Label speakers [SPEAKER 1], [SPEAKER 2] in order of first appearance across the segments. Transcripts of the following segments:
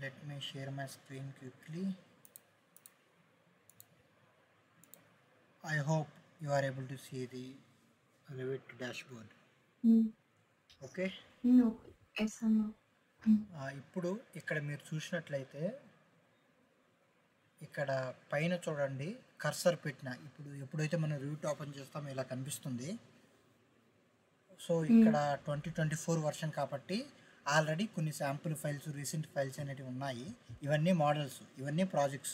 [SPEAKER 1] Let me share my screen quickly. I hope you are able to see the Revit dashboard. Okay.
[SPEAKER 2] No. Yes or no?
[SPEAKER 1] ఇప్పుడు ఇక్కడ మీరు చూసినట్లయితే ఇక్కడ పైన చూడండి కర్సర్ పెట్టిన ఇప్పుడు ఎప్పుడైతే మనం రివ్యూట్ ఓపెన్ చేస్తామో ఇలా కనిపిస్తుంది. సో ఇక్కడ 2024 వర్షన్ కాబట్టి ఆల్రెడీ కొన్ని శాంపుల్ ఫైల్స్ రీసెంట్ ఫైల్స్ అనేవి ఉన్నాయి. ఇవన్నీ మోడల్స్, ఇవన్నీ ప్రాజెక్ట్స్.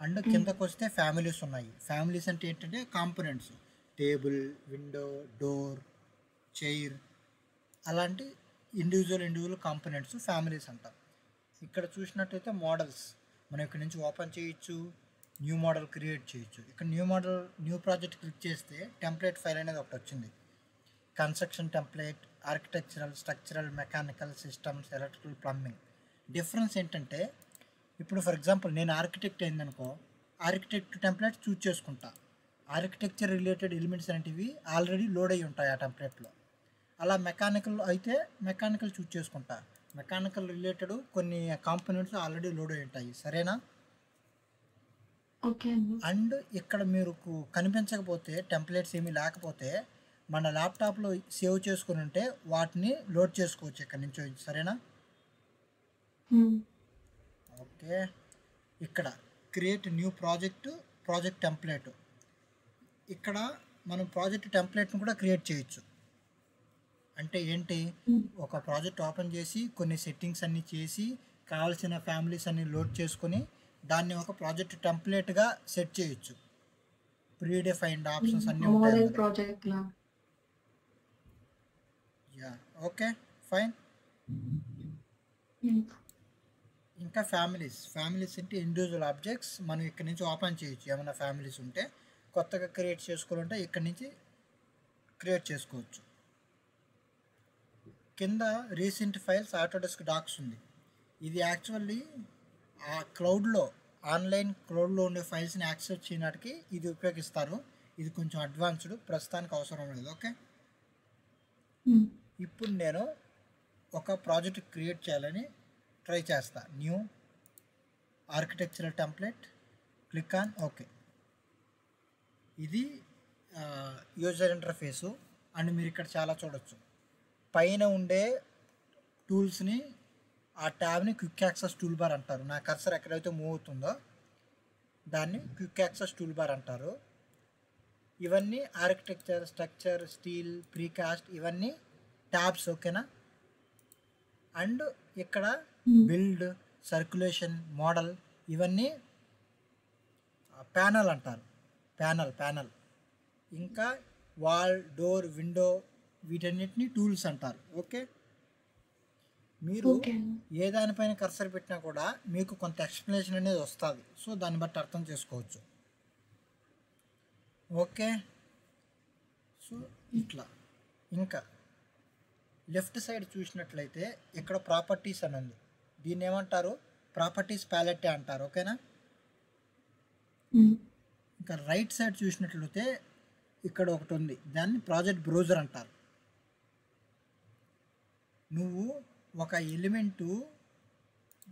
[SPEAKER 1] అండ్ కిందకు వస్తే ఫ్యామిలీస్ ఉన్నాయి. ఫ్యామిలీస్ అంటే ఏంటంటే components, table, window, door, chair, అలాంటి ఇండివిజువల్ కాంపోనెంట్స్ ఫ్యామిలీస్ అంటాం. ఇక్కడ చూసినట్టయితే మోడల్స్ మనం ఇక్కడ నుంచి ఓపెన్ చేయొచ్చు, న్యూ మోడల్ క్రియేట్ చేయొచ్చు. ఇక్కడ న్యూ ప్రాజెక్ట్ క్లిక్ చేస్తే టెంప్లెట్ ఫైల్ అనేది ఒకటి వచ్చింది. Construction template, architectural, structural, mechanical, systems, electrical, plumbing. Difference ఏంటంటే ఇప్పుడు ఫర్ ఎగ్జాంపుల్ నేను ఆర్కిటెక్ట్ అయిందనుకో, ఆర్కిటెక్ట్ టెంప్లెట్ చూజ్ చేసుకుంటా. ఆర్కిటెక్చర్ రిలేటెడ్ ఎలిమెంట్స్ అనేటివి ఆల్రెడీ లోడ్ అయ్యి ఉంటాయి ఆ టెంప్లెట్లో. అలా మెకానికల్ అయితే మెకానికల్ చూజ్ చేసుకుంటా. మెకానికల్ రిలేటెడ్ కొన్ని కాంపోనెంట్స్ ఆల్రెడీ లోడ్ అయి ఉంటాయి. సరేనా?
[SPEAKER 2] ఓకే.
[SPEAKER 1] అండ్ ఇక్కడ మీరు కనిపించకపోతే టెంప్లెట్స్ ఏమీ లేకపోతే మన ల్యాప్టాప్లో సేవ్ చేసుకుని ఉంటే వాటిని లోడ్ చేసుకోవచ్చు ఇక్కడ నుంచి. సరేనా? ఓకే. ఇక్కడ క్రియేట్ న్యూ ప్రాజెక్ట్ టెంప్లెట్. ఇక్కడ మనం ప్రాజెక్ట్ టెంప్లెట్ను కూడా క్రియేట్ చేయొచ్చు. అంటే ఏంటి, ఒక ప్రాజెక్ట్ ఓపెన్ చేసి కొన్ని సెట్టింగ్స్ అన్నీ చేసి కావాల్సిన ఫ్యామిలీస్ అన్ని లోడ్ చేసుకొని దాన్ని ఒక ప్రాజెక్ట్ టెంప్లెట్గా సెట్ చేయొచ్చు. ప్రీడిఫైన్డ్ ఆప్షన్స్ అన్నీ ఉంటాయి.
[SPEAKER 2] ప్రాజెక్ట్ లా.
[SPEAKER 1] Yeah, okay, fine. ఇంకా ఫ్యామిలీస్ అంటే ఇండివిజువల్ ఆబ్జెక్ట్స్ మనం ఇక్కడ నుంచి ఓపెన్ చేయొచ్చు. ఏమైనా ఫ్యామిలీస్ ఉంటే కొత్తగా క్రియేట్ చేసుకోవాలంటే ఇక్కడ నుంచి క్రియేట్ చేసుకోవచ్చు. కింద రీసెంట్ ఫైల్స్, ఆటోడెస్క్ డాక్స్ ఉంది. ఇది యాక్చువల్లీ ఆ క్లౌడ్లో, ఆన్లైన్ క్లౌడ్లో ఉండే ఫైల్స్ని యాక్సెస్ చేయడానికి ఇది ఉపయోగిస్తారు. ఇది కొంచెం అడ్వాన్స్డ్, ప్రస్తుతానికి అవసరం లేదు. ఓకే. ఇప్పుడు నేను ఒక ప్రాజెక్ట్ క్రియేట్ చేయాలని ట్రై చేస్తా. New architectural template, click on okay. ఇది యూజర్ ఇంటర్ఫేసు. అండ్ మీరు ఇక్కడ చాలా చూడొచ్చు. పైన ఉండే టూల్స్ని, ఆ ట్యాబ్ని క్విక్ యాక్సెస్ టూల్ బార్ అంటారు. నా కర్సర్ ఎక్కడైతే మూవ్ అవుతుందో దాన్ని క్విక్ యాక్సెస్ టూల్ బార్ అంటారు. ఇవన్నీ ఆర్కిటెక్చర్, స్ట్రక్చర్, స్టీల్, ప్రీకాస్ట్, ఇవన్నీ ట్యాబ్స్. ఓకేనా? అండ్ ఇక్కడ బిల్డ్, సర్క్యులేషన్, మోడల్, ఇవన్నీ ప్యానల్ అంటారు. ప్యానల్. ఇంకా వాల్, డోర్, విండో, వీటన్నిటిని టూల్స్ అంటారు. ఓకే. మీరు ఏ దానిపైన కర్సర్ పెట్టినా కూడా మీకు కొంత ఎక్స్ప్లెనేషన్ అనేది వస్తుంది. సో దాన్ని బట్టి అర్థం చేసుకోవచ్చు. ఓకే. సో ఇట్లా. ఇంకా లెఫ్ట్ సైడ్ చూసినట్లయితే ఇక్కడ ప్రాపర్టీస్ అని ఉంది. దీన్ని ఏమంటారు? ప్రాపర్టీస్ ప్యాలెట్ అంటారు. ఓకేనా? ఇంకా రైట్ సైడ్ చూసినట్లయితే ఇక్కడ ఒకటి ఉంది, దాన్ని ప్రాజెక్ట్ బ్రౌజర్ అంటారు. నువ్వు ఒక ఎలిమెంటు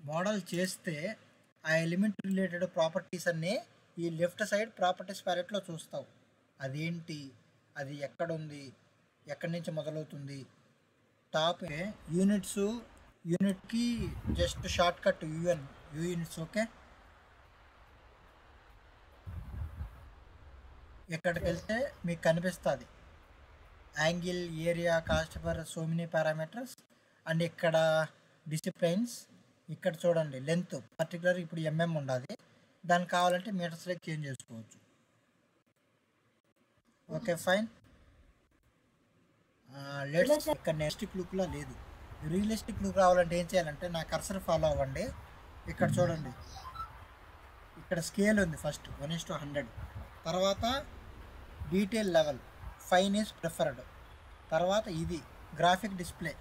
[SPEAKER 1] మోడల్ చేస్తే ఆ ఎలిమెంట్ రిలేటెడ్ ప్రాపర్టీస్ అన్నీ ఈ లెఫ్ట్ సైడ్ ప్రాపర్టీస్ ప్యాలెట్లో చూస్తావు. అదేంటి, అది ఎక్కడుంది, ఎక్కడి నుంచి మొదలవుతుంది. టాప్ యూనిట్కి just short cut units. Okay. ఎక్కడికి వెళ్తే మీకు కనిపిస్తుంది angle, area, cost per so many parameters. And ఇక్కడ డిసిప్లైన్స్. ఇక్కడ చూడండి లెంత్ పర్టికులర్ ఇప్పుడు ఎంఎం ఉండాలి, దానికి కావాలంటే మీటర్స్లోకి చేంజ్ చేసుకోవచ్చు. Okay, fine. ఇక్కడ రియలిస్టిక్ లుక్లో లేదు. రియలిస్టిక్ లుక్ రావాలంటే ఏం చేయాలంటే నా కర్సర్ ఫాలో అవ్వండి. ఇక్కడ చూడండి, ఇక్కడ స్కేల్ ఉంది. ఫస్ట్ 1:100, తర్వాత detail level, fine is preferred, తర్వాత ఇది గ్రాఫిక్ డిస్ప్లే,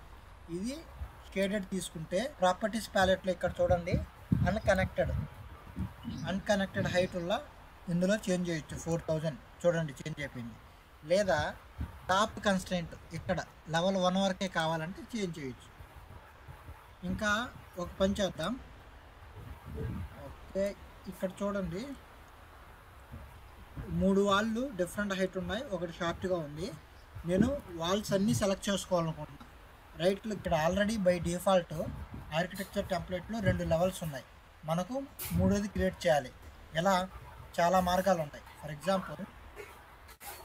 [SPEAKER 1] ఇది షేడెడ్ తీసుకుంటే ప్రాపర్టీస్ ప్యాలెట్లో ఇక్కడ చూడండి అన్కనెక్టెడ్ హైట్ వల్ల ఇందులో చేంజ్ చేయొచ్చు. 4000 చూడండి చేంజ్ అయిపోయింది. లేదా టాప్ కన్స్ట్రెంట్ ఇక్కడ లెవెల్ 1 వరకే కావాలంటే చేంజ్ చేయొచ్చు. ఇంకా ఒక పని చేద్దాం. ఓకే, ఇక్కడ చూడండి 3 వాల్లు డిఫరెంట్ హైట్ ఉన్నాయి, ఒకటి షార్ట్గా ఉంది. నేను వాల్స్ అన్నీ సెలెక్ట్ చేసుకోవాలనుకుంటున్నాను. Right click. ఇక్కడ ఆల్రెడీ బై డిఫాల్ట్ ఆర్కిటెక్చర్ టెంప్లెట్లో 2 లెవెల్స్ ఉన్నాయి. మనకు మూడోది క్రియేట్ చేయాలి. ఎలా? చాలా మార్గాలు ఉంటాయి. ఫర్ ఎగ్జాంపుల్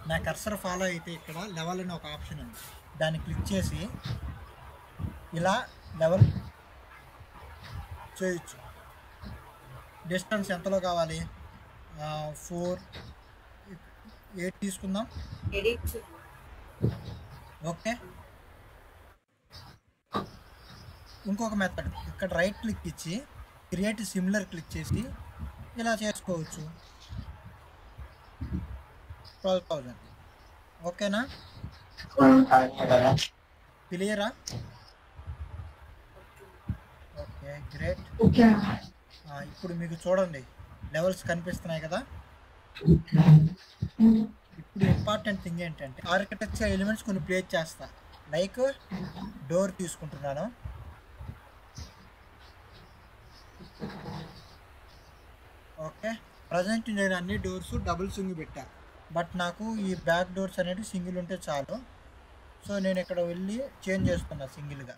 [SPEAKER 1] నా కర్సర్ ఫాలో అయితే ఇక్కడ లెవెల్ అని ఒక ఆప్షన్ ఉంది, దాన్ని క్లిక్ చేసి ఇలా లెవెల్ చేయొచ్చు. డిస్టెన్స్ ఎంతలో కావాలి? 4, 8 తీసుకుందాం. ఓకే, ఇంకొక మెథడ్, ఇక్కడ రైట్ క్లిక్ ఇచ్చి క్రియేట్ సిమిలర్ క్లిక్ చేసి ఇలా చేసుకోవచ్చు. 12,000. ఓకేనా? క్లియరా? Okay, great. ఇప్పుడు మీకు చూడండి లెవెల్స్ కనిపిస్తున్నాయి కదా. ఇప్పుడు ఇంపార్టెంట్ థింగ్ ఏంటంటే ఆర్కిటెక్చర్ ఎలిమెంట్స్ కొన్ని ప్లేస్ చేస్తా. లైక్ డోర్ తీసుకుంటున్నాను. ఓకే, ప్రజెంట్ నేను అన్ని డోర్స్ డబుల్ సింగిల్ పెట్టా, బట్ నాకు ఈ బ్యాక్ డోర్స్ అనేవి సింగిల్ ఉంటే చాలు. సో నేను ఇక్కడ వెళ్ళి చేంజ్ చేస్తున్నా. సింగిల్గా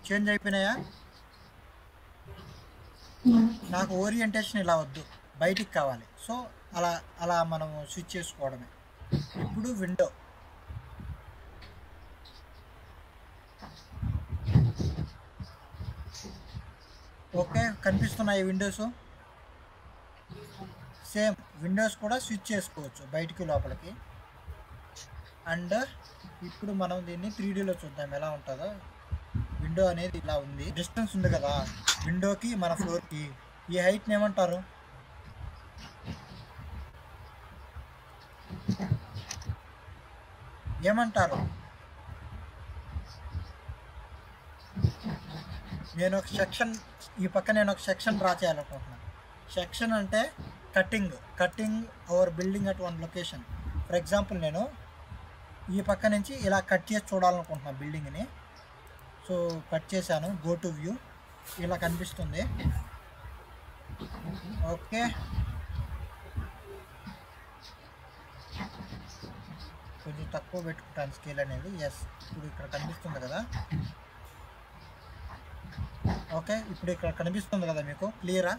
[SPEAKER 1] చేంజ్ అయిపోయినాయా? నాకు ఓరియంటేషన్ ఇలా వద్దు, బయటికి కావాలి. సో అలా అలా మనం స్విచ్ చేసుకోవడమే. ఇప్పుడు విండో. ఓకే, కనిపిస్తున్నాయి విండోస్. సేమ్ విండోస్ కూడా స్విచ్ చేసుకోవచ్చు బయటికి లోపలికి. అండ్ ఇప్పుడు మనం దీన్ని 3Dలో చూద్దాం ఎలా ఉంటుందో. విండో అనేది ఇలా ఉంది, డిస్టెన్స్ ఉంది కదా విండోకి మన ఫ్లోర్కి. ఈ హైట్ని ఏమంటారు? ఏమంటారు? నేను ఒక సెక్షన్, ఈ పక్క నేను ఒక సెక్షన్ డ్రా చేయాలనుకుంటున్నాను. సెక్షన్ అంటే cutting our building at one location. For example నేను ఈ పక్క నుంచి ఇలా కట్ చేసి చూడాలనుకుంటున్నాను బిల్డింగ్ని. సో కట్ చేశాను. గో టు వ్యూ, ఇలా కనిపిస్తుంది. ఓకే, కొంచెం తక్కువ పెట్టుకుంటాను స్కేల్ అనేది. ఎస్, ఇప్పుడు ఇక్కడ కనిపిస్తుంది కదా. ఓకే, ఇప్పుడు ఇక్కడ కనిపిస్తుంది కదా మీకు, క్లియరా?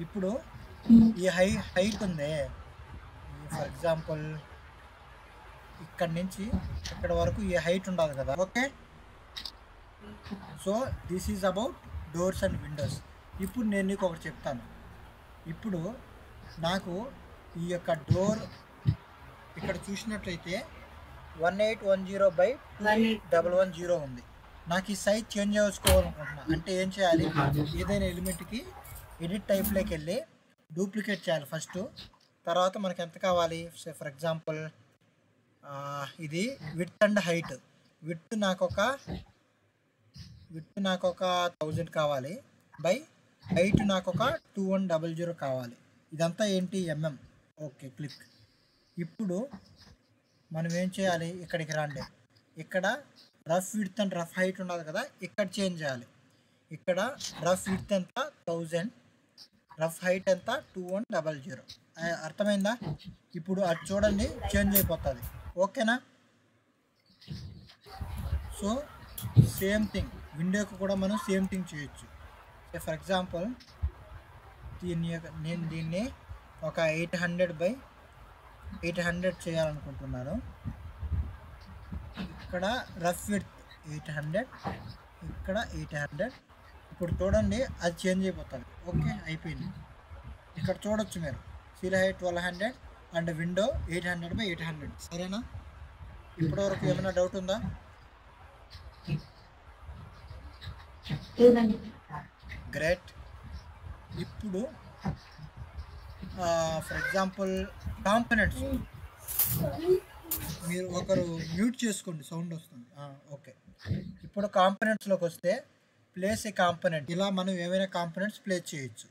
[SPEAKER 1] ఇప్పుడు ఈ హైట్ ఉంది, ఫర్ ఎగ్జాంపుల్ ఇక్కడ నుంచి ఇక్కడ వరకు ఈ హైట్ ఉండదు కదా. Okay, so this is about doors and Windows. ఇప్పుడు నేను నీకు ఒకటి చెప్తాను. ఇప్పుడు నాకు ఈ యొక్క డోర్ ఇక్కడ చూసినట్లయితే 1810/2110 ఉంది. నాకు ఈ సైజ్ చేంజ్ చేసుకోవాలనుకుంటున్నా. అంటే ఏం చేయాలి? ఏదైనా ఎలిమెంట్కి ఎడిట్ టైప్లోకి వెళ్ళి డూప్లికేట్ చేయాలి ఫస్ట్. తర్వాత మనకి ఎంత కావాలి? ఫర్ ఎగ్జాంపుల్ ఇది విడ్త్ అండ్ హైట్. విడ్త్ నాకు ఒక 1000 కావాలి, బై హైట్ నాకు ఒక 2100 కావాలి. ఇదంతా ఏంటి? ఎంఎం. Okay, click. ఇప్పుడు మనం ఏం చేయాలి? ఇక్కడికి రండి. ఇక్కడ rough width and rough height ఉన్నది కదా, ఇక్కడ చేంజ్ చేయాలి. ఇక్కడ రఫ్ విడ్త్ ఎంత? 1000, రఫ్ హైట్ ఎంత? 2100. అర్థమైందా? ఇప్పుడు అది చూడండి చేంజ్ అయిపోతుంది. ఓకేనా? సో సేమ్ థింగ్ విండోకి కూడా మనం సేమ్ థింగ్ చేయొచ్చు. ఫర్ ఎగ్జాంపుల్ నేను దీన్ని ఒక 800/800 చేయాలనుకుంటున్నాను. ఇక్కడ రఫ్ విడ్త్ 800, ఇక్కడ 800. ఇప్పుడు చూడండి అది చేంజ్ అయిపోతుంది. ఓకే, అయిపోయింది. ఇక్కడ చూడొచ్చు మీరు సీల్ హైట్ 1200 అండ్ విండో 800/800. సరేనా? ఇప్పటివరకు ఏమైనా డౌట్ ఉందా? గ్రేట్. ఇప్పుడు ఫర్ ఎగ్జాంపుల్ కాంపోనెంట్స్, మీరు ఒకరు మ్యూట్ చేసుకోండి, సౌండ్ వస్తుంది. ఓకే, ఇప్పుడు కాంపోనెంట్స్లోకి వస్తే ప్లేస్ ఏ కాంపోనెంట్. ఇలా మనం ఏమైనా కాంపోనెంట్స్ ప్లేస్ చేయొచ్చు.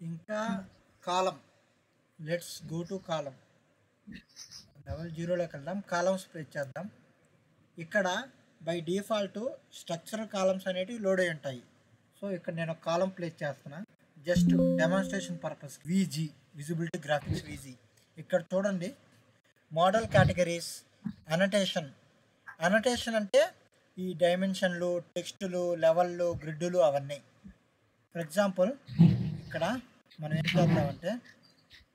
[SPEAKER 1] ఇంకా column, let's go to column. Level 0లోకి వెళ్దాం, కాలమ్స్ ప్లేస్ చేద్దాం. ఇక్కడ బై డిఫాల్ట్ స్ట్రక్చరల్ కాలమ్స్ అనేటివి లోడ్ అయి ఉంటాయి. సో ఇక్కడ నేను ఒక కాలం ప్లేస్ చేస్తున్నా జస్ట్ డెమాన్స్ట్రేషన్ పర్పస్. విజీ విజిబిలిటీ గ్రాఫిక్స్ విజీ. ఇక్కడ చూడండి మోడల్ కేటగిరీస్, అనటేషన్. అనటేషన్ అంటే ఈ డైమెన్షన్లు, టెక్స్టులు, లెవెల్లు, గ్రిడ్డులు అవన్నీ. ఫర్ ఎగ్జాంపుల్ ఇక్కడ మనం ఏం చేద్దామంటే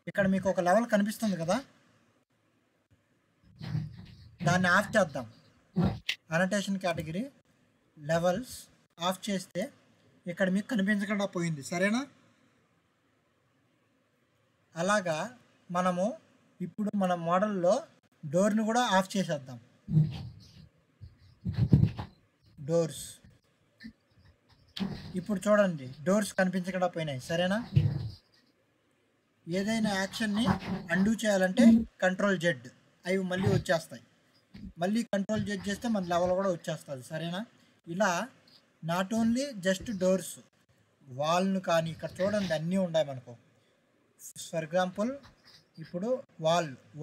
[SPEAKER 1] ఇక్కడ మీకు ఒక లెవెల్ కనిపిస్తుంది కదా, దాన్ని ఆఫ్ చేద్దాం. అనటేషన్ కేటగిరీ లెవెల్స్ ఆఫ్ చేస్తే ఇక్కడ మీకు కనిపించకుండా పోయింది, సరేనా? అలాగా మనము ఇప్పుడు మన మోడల్లో డోర్ని కూడా ఆఫ్ చేసేద్దాం. డోర్స్ ఇప్పుడు చూడండి డోర్స్ కనిపించకుండా పోయినాయి, సరేనా? ఏదైనా యాక్షన్ని అండూ చేయాలంటే కంట్రోల్ జెడ్, అవి మళ్ళీ వచ్చేస్తాయి. మళ్ళీ కంట్రోల్ జెడ్ చేస్తే మన లెవెల్ కూడా వచ్చేస్తుంది, సరేనా? ఇలా నాట్ ఓన్లీ జస్ట్ డోర్స్, వాల్ను కానీ ఇక్కడ చూడండి అన్నీ ఉన్నాయి మనకు. ఫర్ ఎగ్జాంపుల్ ఇప్పుడు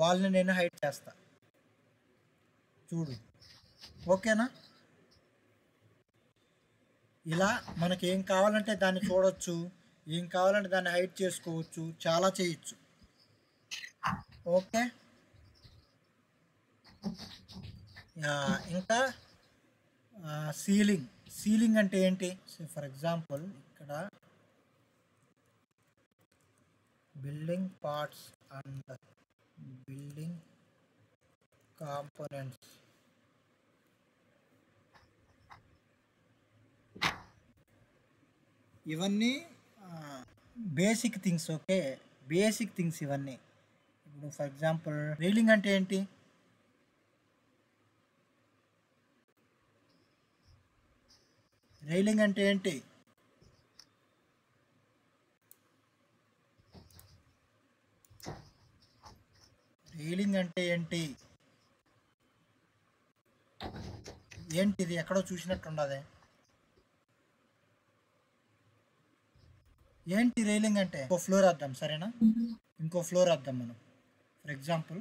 [SPEAKER 1] వాల్ని నేను హైడ్ చేస్తా, చూడు, ఓకేనా? ఇలా మనకి ఏం కావాలంటే దాన్ని చూడొచ్చు, ఏం కావాలంటే దాన్ని హైడ్ చేసుకోవచ్చు, చాలా చేయొచ్చు. ఓకే, ఇంకా సీలింగ్ అంటే ఏంటి? ఫర్ ఎగ్జాంపుల్ ఇక్కడ building parts and building components. ఇవన్నీ basic things, okay, basic things ఇవన్నీ. ఇప్పుడు ఫర్ ఎగ్జాంపుల్ రైలింగ్ అంటే ఏంటి? రైలింగ్ అంటే ఏంటి? రైలింగ్ అంటే ఏంటి? ఏంటిది? ఎక్కడో చూసినట్టుండదే. ఏంటి రైలింగ్ అంటే? ఇంకో ఫ్లోర్ వేద్దాం, సరేనా? ఇంకో ఫ్లోర్ వేద్దాం మనం. ఫర్ ఎగ్జాంపుల్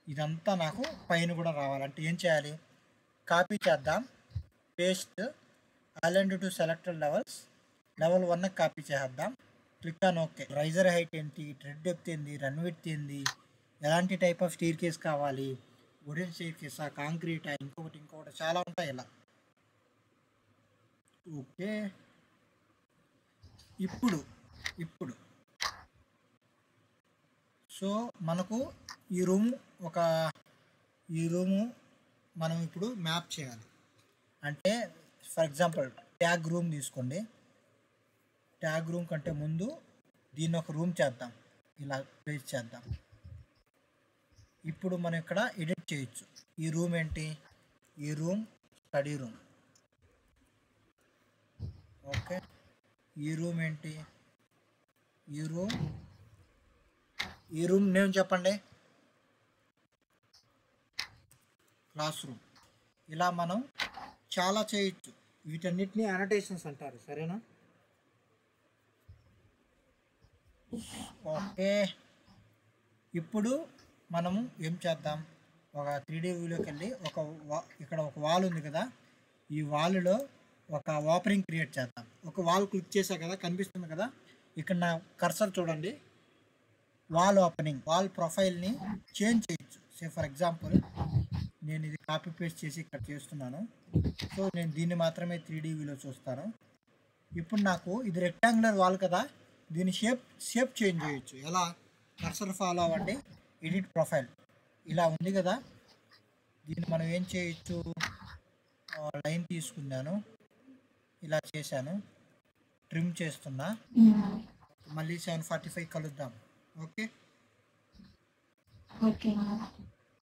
[SPEAKER 1] ఇదంతా నాకు పైన కూడా రావాలంటే ఏం చేయాలి? కాపీ చేద్దాం, paste, align to selected levels, level 1 copy చేద్దాం, click on okay. Riser height ఏంటి, ట్రెడ్ డెప్త్ ఏంది, రన్ విడ్త్ ఏంది, ఎలాంటి టైప్ ఆఫ్ స్టీర్ కేస్ కావాలి, వుడెన్ స్టీర్ కేసా, కాంక్రీటా, ఇంకొకటి చాలా ఉంటాయి ఇలా. ఓకే, ఇప్పుడు సో మనకు ఈ రూము మనం ఇప్పుడు మ్యాప్ చేయాలి. అంటే ఫర్ ఎగ్జాంపుల్ ట్యాగ్ రూమ్ తీసుకోండి. ట్యాగ్ రూమ్ కంటే ముందు దీన్ని ఒక రూమ్ చేద్దాం, ఇలా ప్లేస్ చేద్దాం. ఇప్పుడు మనం ఇక్కడ ఎడిట్ చేయొచ్చు. ఈ రూమ్ ఏంటి? ఈ రూమ్ స్టడీ రూమ్. ఓకే, ఈ రూమ్ ఏంటి? ఈ రూమ్ నేమ్ చెప్పండి, క్లాస్ రూమ్. ఇలా మనం చాలా చేయొచ్చు. వీటన్నిటిని అనటేషన్స్ అంటారు, సరేనా? ఓకే, ఇప్పుడు మనము ఏం చేద్దాం? ఒక 3D వ్యూలోకి వెళ్ళి ఇక్కడ ఒక వాల్ ఉంది కదా, ఈ వాల్లో ఒక ఓపెనింగ్ క్రియేట్ చేద్దాం. ఒక వాల్ క్లిక్ చేసా కదా, కనిపిస్తుంది కదా, ఇక్కడ నా కర్సర్ చూడండి, వాల్ ఓపెనింగ్, వాల్ ప్రొఫైల్ని చేంజ్ చేయొచ్చు. ఫర్ ఎగ్జాంపుల్ నేను ఇది కాపీ పేస్ట్ చేసి ఇక్కడ చేస్తున్నాను. సో నేను దీన్ని మాత్రమే 3D వ్యూలో చూస్తాను. ఇప్పుడు నాకు ఇది రెక్టాంగులర్ వాల్ కదా, దీని షేప్ చేంజ్ చేయొచ్చు. ఎలా? కర్సర్ ఫాలో అవ్వండి, ఎడిట్ ప్రొఫైల్, ఇలా ఉంది కదా, దీన్ని మనం ఏం చేయొచ్చు? లైన్ తీసుకున్నాను, ఇలా చేశాను, ట్రిమ్ చేస్తున్నా, మళ్ళీ 745 కలుద్దాం. ఓకే.